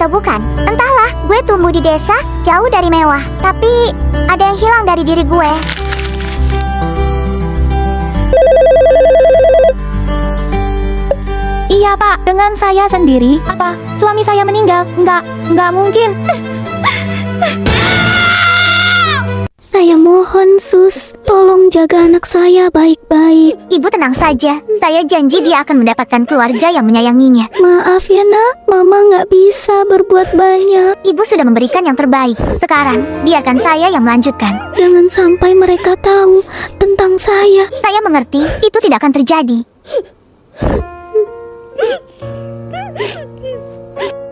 atau bukan? Entahlah, gue tumbuh di desa, jauh dari mewah. Tapi ada yang hilang dari diri gue. Iya Pak, dengan saya sendiri. Apa? Suami saya meninggal? Enggak mungkin. Saya mohon Sus, tolong jaga anak saya baik-baik. Ibu tenang saja, saya janji dia akan mendapatkan keluarga yang menyayanginya. Maaf ya nak, Mama nggak bisa berbuat banyak. Ibu sudah memberikan yang terbaik. Sekarang, biarkan saya yang melanjutkan. Jangan sampai mereka tahu tentang saya. Saya mengerti, itu tidak akan terjadi.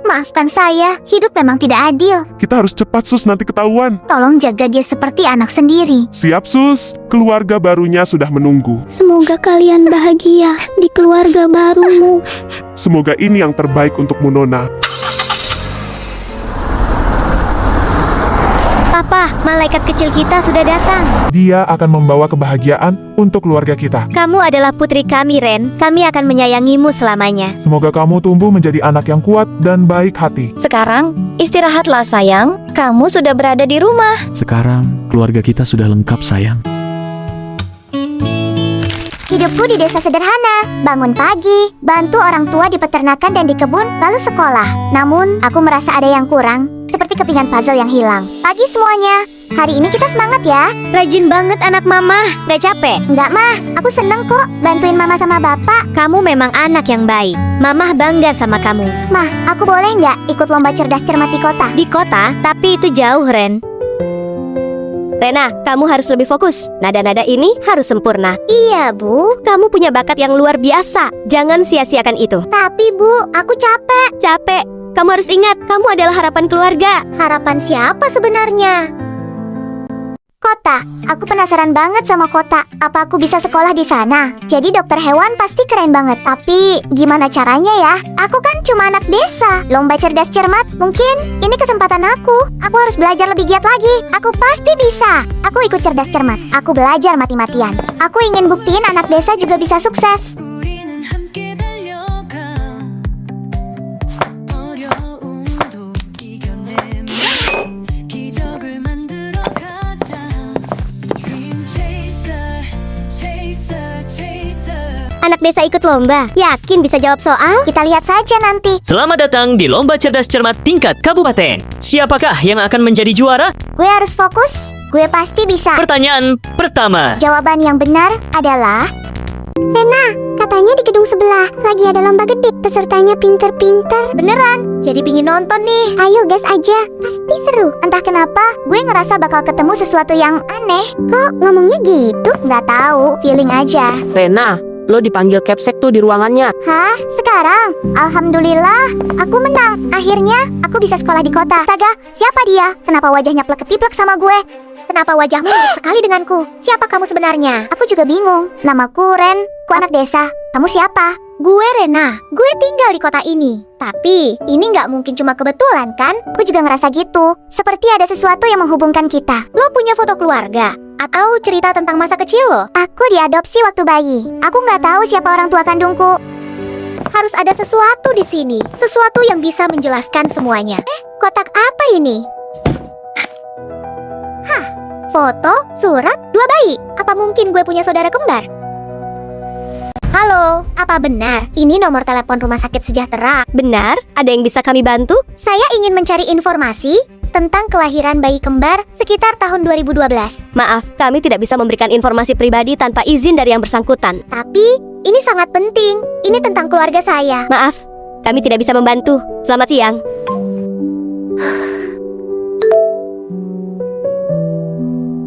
Maafkan saya, hidup memang tidak adil. Kita harus cepat Sus, nanti ketahuan. Tolong jaga dia seperti anak sendiri. Siap Sus, keluarga barunya sudah menunggu. Semoga kalian bahagia di keluarga barumu. Semoga ini yang terbaik untukmu Nona. Papa, malaikat kecil kita sudah datang. Dia akan membawa kebahagiaan untuk keluarga kita. Kamu adalah putri kami, Ren. Kami akan menyayangimu selamanya. Semoga kamu tumbuh menjadi anak yang kuat dan baik hati. Sekarang, istirahatlah sayang. Kamu sudah berada di rumah. Sekarang, keluarga kita sudah lengkap sayang. Hidupku di desa sederhana, bangun pagi, bantu orang tua di peternakan dan di kebun, lalu sekolah. Namun, aku merasa ada yang kurang, seperti kepingan puzzle yang hilang. Pagi semuanya, hari ini kita semangat ya. Rajin banget anak mama, gak capek? Enggak mah, aku seneng kok bantuin mama sama bapak. Kamu memang anak yang baik. Mamah bangga sama kamu. Mah, aku boleh nggak ikut lomba cerdas cermat di kota? Di kota, tapi itu jauh, Ren. Rena, kamu harus lebih fokus. Nada-nada ini harus sempurna. Iya bu, Kamu punya bakat yang luar biasa. Jangan sia-siakan itu. tapi bu, aku capek. Capek. Kamu harus ingat, kamu adalah harapan keluarga. Harapan siapa sebenarnya? Kota, aku penasaran banget sama kota. Apa aku bisa sekolah di sana? Jadi dokter hewan pasti keren banget. Tapi gimana caranya ya? Aku kan cuma anak desa. Lomba cerdas cermat, mungkin ini kesempatan aku. Aku harus belajar lebih giat lagi. Aku pasti bisa. Aku ikut cerdas cermat. Aku belajar mati-matian. Aku ingin buktiin anak desa juga bisa sukses. 우리는 함께 달려가 어려움도 이겨내며 기적을 만들어 가자 Dream chaser, chaser, chaser Anak desa ikut lomba. Yakin bisa jawab soal? Kita lihat saja nanti. Selamat datang di Lomba Cerdas Cermat tingkat kabupaten. Siapakah yang akan menjadi juara? Gue harus fokus. Gue pasti bisa. Pertanyaan pertama. Jawaban yang benar adalah Rena, katanya di gedung sebelah lagi ada lomba gede. Pesertanya pinter-pinter. Beneran? Jadi pingin nonton nih. Ayo gas aja, pasti seru. Entah kenapa, gue ngerasa bakal ketemu sesuatu yang aneh. Kok ngomongnya gitu? Nggak tahu, feeling aja. Rena, lo dipanggil Capsek tuh di ruangannya. Hah? Sekarang? Alhamdulillah, aku menang. Akhirnya, aku bisa sekolah di kota. Astaga, siapa dia? Kenapa wajahnya plek-ketiplek sama gue? Kenapa wajahmu mirip sekali denganku? Siapa kamu sebenarnya? Aku juga bingung. Namaku Ren, ku anak desa. Kamu siapa? Gue Rena. Gue tinggal di kota ini. Tapi, ini nggak mungkin cuma kebetulan kan? Aku juga ngerasa gitu. Seperti ada sesuatu yang menghubungkan kita. Lo punya foto keluarga? Atau cerita tentang masa kecil lo? Aku diadopsi waktu bayi. Aku nggak tahu siapa orang tua kandungku. Harus ada sesuatu di sini. Sesuatu yang bisa menjelaskan semuanya. Kotak apa ini? Hah, foto, surat, dua bayi. Apa mungkin gue punya saudara kembar? Halo, apa benar ini nomor telepon Rumah Sakit Sejahtera? Benar? Ada yang bisa kami bantu? Saya ingin mencari informasi tentang kelahiran bayi kembar sekitar tahun 2012. Maaf, kami tidak bisa memberikan informasi pribadi tanpa izin dari yang bersangkutan. Tapi, ini sangat penting. Ini tentang keluarga saya. Maaf, kami tidak bisa membantu. Selamat siang.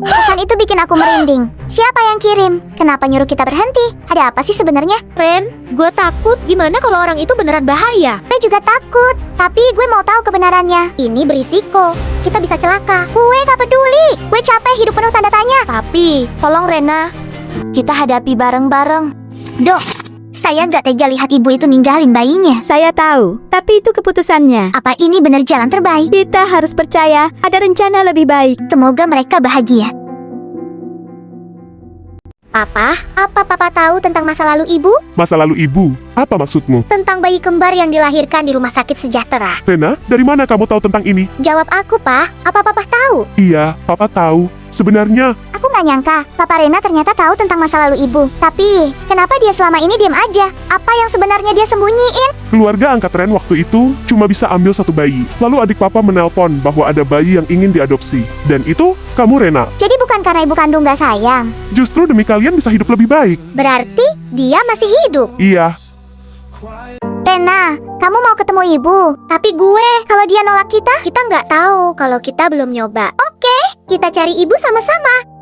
Pesan itu bikin aku merinding. Siapa yang kirim? Kenapa nyuruh kita berhenti? Ada apa sih sebenarnya? Ren, gue takut gimana kalau orang itu beneran bahaya. Gue juga takut. Tapi gue mau tahu kebenarannya. Ini berisiko. Kita bisa celaka. Gue gak peduli. Gue capek hidup penuh tanda tanya. Tapi, tolong Rena, kita hadapi bareng-bareng. Dok, saya gak tega lihat ibu itu ninggalin bayinya. Saya tahu, tapi itu keputusannya. Apa ini benar jalan terbaik? Kita harus percaya ada rencana lebih baik. Semoga mereka bahagia. Papa, apa Papa tahu tentang masa lalu ibu? Masa lalu ibu, apa maksudmu? Tentang bayi kembar yang dilahirkan di rumah sakit sejahtera. Rena, dari mana kamu tahu tentang ini? Jawab aku, Pak. Apa Papa tahu? Iya, Papa tahu. Sebenarnya, Aku nggak nyangka, Papa Rena ternyata tahu tentang masa lalu ibu. Tapi, kenapa dia selama ini diam aja? Apa yang sebenarnya dia sembunyiin? keluarga angkat Ren waktu itu cuma bisa ambil satu bayi. Lalu adik Papa menelpon bahwa ada bayi yang ingin diadopsi. Dan itu, kamu Rena. Jadi bukan karena ibu kandung nggak sayang. Justru demi kalian bisa hidup lebih baik. Berarti, dia masih hidup. Iya, Rena, kamu mau ketemu ibu. Tapi gue, kalau dia nolak kita nggak tahu kalau kita belum nyoba. Oke, kita cari ibu sama-sama.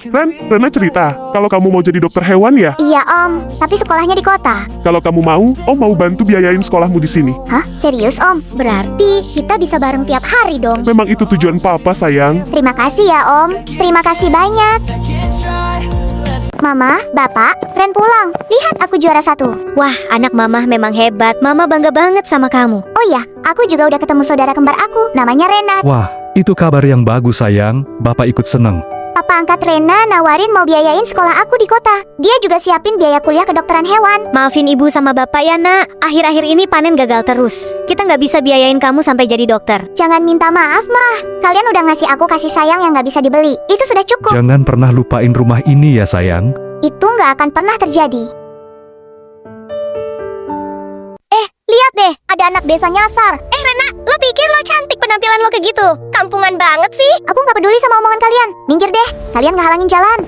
Ren, Rena cerita, kalau kamu mau jadi dokter hewan ya, Iya Om, tapi sekolahnya di kota. kalau kamu mau, Om mau bantu biayain sekolahmu di sini. Hah? Serius Om? Berarti kita bisa bareng tiap hari dong. Memang itu tujuan Papa, sayang. Terima kasih ya Om. Terima kasih banyak. Mama, Bapak, Ren pulang. Lihat aku juara 1. Wah, anak mama memang hebat. Mama bangga banget sama kamu. Oh iya, aku juga udah ketemu saudara kembar aku. Namanya Rena. Wah, itu kabar yang bagus sayang. Bapak ikut seneng. Papa angkat Rena nawarin mau biayain sekolah aku di kota. Dia juga siapin biaya kuliah kedokteran hewan. Maafin ibu sama bapak ya nak. Akhir-akhir ini panen gagal terus. Kita nggak bisa biayain kamu sampai jadi dokter. Jangan minta maaf, Mah. Kalian udah ngasih aku kasih sayang yang nggak bisa dibeli. Itu sudah cukup. Jangan pernah lupain rumah ini ya sayang. Itu nggak akan pernah terjadi. Lihat deh, ada anak desa nyasar. Rena, lo pikir lo cantik penampilan lo kayak gitu? Kampungan banget sih. Aku nggak peduli sama omongan kalian. Minggir deh, kalian ngehalangin jalan.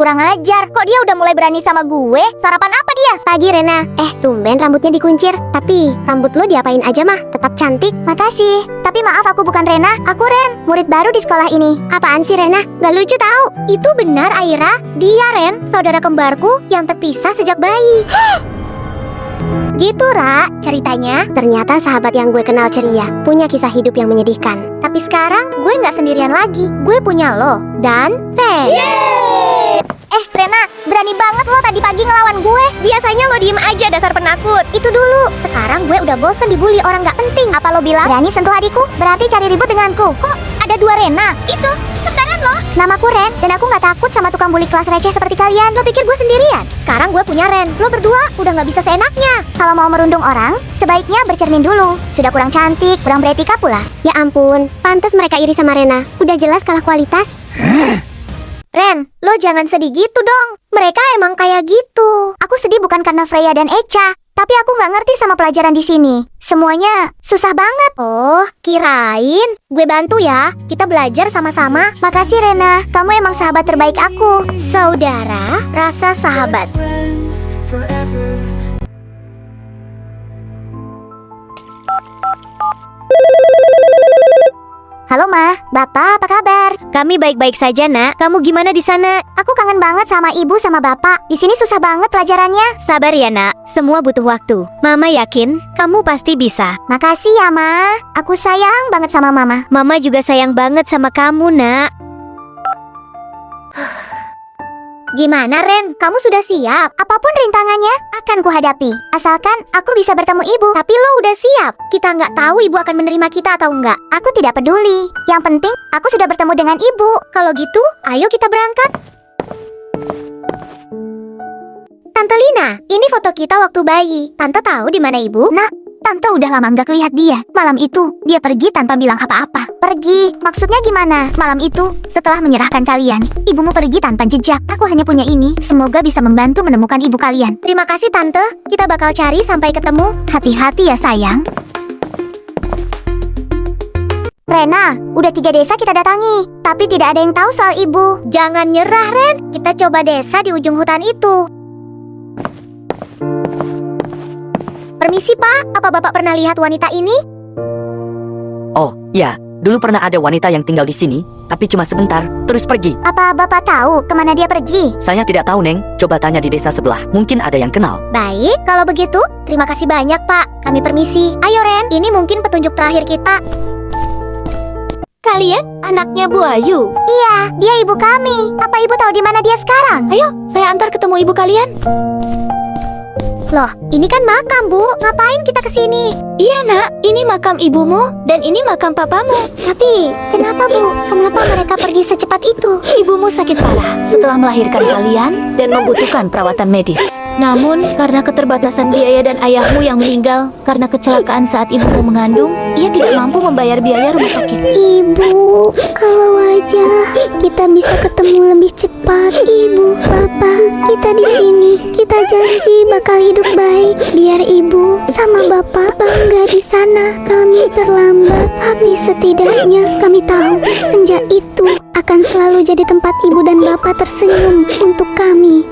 Kurang ajar, kok dia udah mulai berani sama gue? Sarapan apa dia? Pagi Rena. Tumben rambutnya dikuncir. Tapi rambut lo diapain aja mah? Tetap cantik. Makasih. Tapi maaf aku bukan Rena, aku Ren, murid baru di sekolah ini. Apaan sih Rena? Gak lucu tahu. Itu benar Aira. Dia Ren, saudara kembarku yang terpisah sejak bayi. Gitu Ra, ceritanya. Ternyata sahabat yang gue kenal ceria, punya kisah hidup yang menyedihkan. Tapi sekarang gue nggak sendirian lagi. Gue punya lo dan Ren. Rena, berani banget lo tadi pagi ngelawan gue. Biasanya lo diem aja dasar penakut. Itu dulu. Sekarang gue udah bosen dibully orang nggak penting. Apa lo bilang berani sentuh adikku? Berarti cari ribut denganku. Kok ada 2 Rena? Itu sebenarnya lo. Namaku Ren dan aku nggak takut sama tukang bully kelas receh seperti kalian. Lo pikir gue sendirian? Sekarang gue punya Ren. Lo berdua udah nggak bisa seenaknya. Kalau mau merundung orang, sebaiknya bercermin dulu. Sudah kurang cantik, kurang beretika pula. Ya ampun, pantas mereka iri sama Rena. Udah jelas kalah kualitas. Ren, lo jangan sedih gitu dong. Mereka emang kayak gitu. Aku sedih bukan karena Freya dan Echa, tapi aku nggak ngerti sama pelajaran di sini. Semuanya susah banget. Oh, kirain gue bantu ya. Kita belajar sama-sama. Makasih Rena, kamu emang sahabat terbaik aku. Saudara, rasa sahabat. Friends forever. Halo Ma, Bapak apa kabar? Kami baik-baik saja nak. Kamu gimana di sana? Aku kangen banget sama ibu sama bapak. Di sini susah banget pelajarannya. Sabar ya nak. Semua butuh waktu. Mama yakin kamu pasti bisa. Makasih ya Ma. Aku sayang banget sama Mama. Mama juga sayang banget sama kamu nak. Gimana Ren? Kamu sudah siap? Apapun rintangannya akan kuhadapi. Asalkan aku bisa bertemu ibu. Tapi lo udah siap. Kita nggak tahu ibu akan menerima kita atau enggak. Aku tidak peduli. Yang penting aku sudah bertemu dengan ibu. Kalau gitu, ayo kita berangkat. Tante Lina, ini foto kita waktu bayi. Tante tahu di mana ibu? Nah, Tante udah lama nggak lihat dia. Malam itu, dia pergi tanpa bilang apa-apa. Pergi? Maksudnya gimana? Malam itu, setelah menyerahkan kalian, ibumu pergi tanpa jejak. Aku hanya punya ini. Semoga bisa membantu menemukan ibu kalian. Terima kasih, Tante. Kita bakal cari sampai ketemu. Hati-hati ya, sayang. Rena, udah 3 desa kita datangi. Tapi tidak ada yang tahu soal ibu. Jangan nyerah, Ren. Kita coba desa di ujung hutan itu. Permisi Pak, apa Bapak pernah lihat wanita ini? Oh, ya. Dulu pernah ada wanita yang tinggal di sini, tapi cuma sebentar, terus pergi. Apa Bapak tahu kemana dia pergi? Saya tidak tahu, Neng. Coba tanya di desa sebelah. Mungkin ada yang kenal. Baik, kalau begitu, terima kasih banyak Pak. Kami permisi. Ayo Ren, ini mungkin petunjuk terakhir kita. Kalian anaknya Bu Ayu? Iya, dia ibu kami. Apa ibu tahu di mana dia sekarang? Ayo, saya antar ketemu ibu kalian. Loh, ini kan makam, Bu. Ngapain kita kesini? Iya nak, ini makam ibumu dan ini makam papamu. Tapi, kenapa Bu? Kenapa mereka pergi secepat itu? Ibumu sakit parah setelah melahirkan kalian dan membutuhkan perawatan medis. Namun, karena keterbatasan biaya dan ayahmu yang meninggal karena kecelakaan saat ibumu mengandung, ia tidak mampu membayar biaya rumah sakit. Ibu, kalau aja kita bisa ketemu lebih cepat. Ibu, Bapak, kita di sini. Kita janji bakal hidup baik. Biar ibu sama bapak bangga di sana. Kami terlambat, tapi setidaknya kami tahu senja itu akan selalu jadi tempat ibu dan bapak tersenyum untuk kami.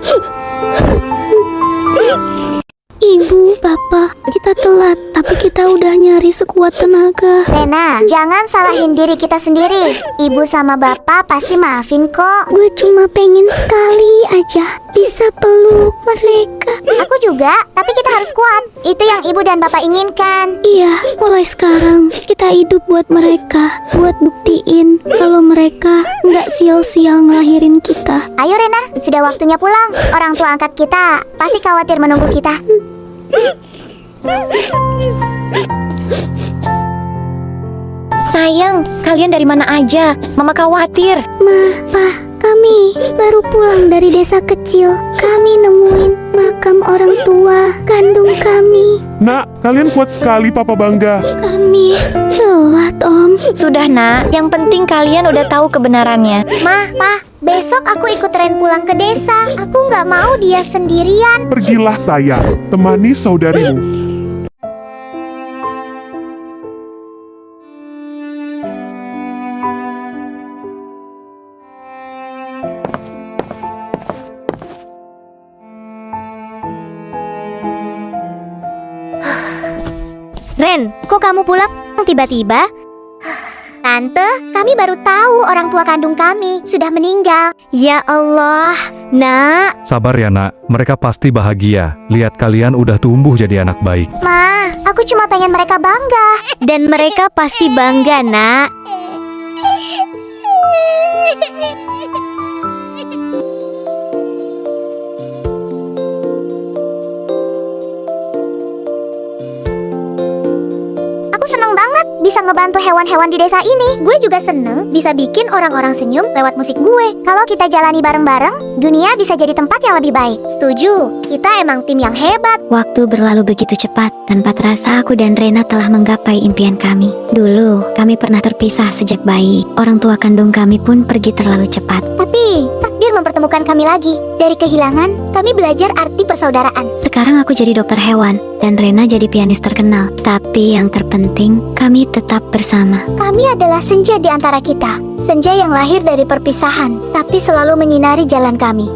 Ibu, Bapak, kita telat, tapi kita udah nyari sekuat tenaga. Rena, jangan salahin diri kita sendiri. Ibu sama bapak pasti maafin kok. Gue cuma pengen sekali aja bisa peluk mereka. Aku juga, tapi kita harus kuat. Itu yang ibu dan bapak inginkan. Iya, mulai sekarang kita hidup buat mereka, buat buktiin kalau mereka nggak sia-sia ngelahirin kita. Ayo Rena, sudah waktunya pulang. Orang tua angkat kita pasti khawatir menunggu kita. Sayang, kalian dari mana aja? Mama khawatir. Ma, Pa, kami baru pulang dari desa kecil. Kami nemuin makam orang tua kandung kami. Nak, kalian kuat sekali, Papa bangga. Kami telat, Om. Sudah nak, yang penting kalian udah tahu kebenarannya. Ma, Pa, besok aku ikut Ren pulang ke desa. Aku nggak mau dia sendirian. Pergilah sayang, temani saudarimu. Ren, kok kamu pulang tiba-tiba? Tante, kami baru tahu orang tua kandung kami sudah meninggal. Ya Allah, nak. Sabar ya nak, mereka pasti bahagia. Lihat kalian udah tumbuh jadi anak baik. Ma, aku cuma pengen mereka bangga. Dan mereka pasti bangga, nak. Aku seneng banget bisa ngebantu hewan-hewan di desa ini. Gue juga seneng bisa bikin orang-orang senyum lewat musik gue. Kalau kita jalani bareng-bareng, dunia bisa jadi tempat yang lebih baik. Setuju, kita emang tim yang hebat. Waktu berlalu begitu cepat. Tanpa terasa aku dan Rena telah menggapai impian kami. Dulu, kami pernah terpisah sejak bayi. Orang tua kandung kami pun pergi terlalu cepat. Tapi, takdir mempertemukan kami lagi. Dari kehilangan, kami belajar arti persaudaraan. Sekarang aku jadi dokter hewan, dan Rena jadi pianis terkenal. Tapi yang terpenting, kami tetap bersama. Kami adalah senja di antara kita. Senja yang lahir dari perpisahan, tapi selalu menyinari jalan kami.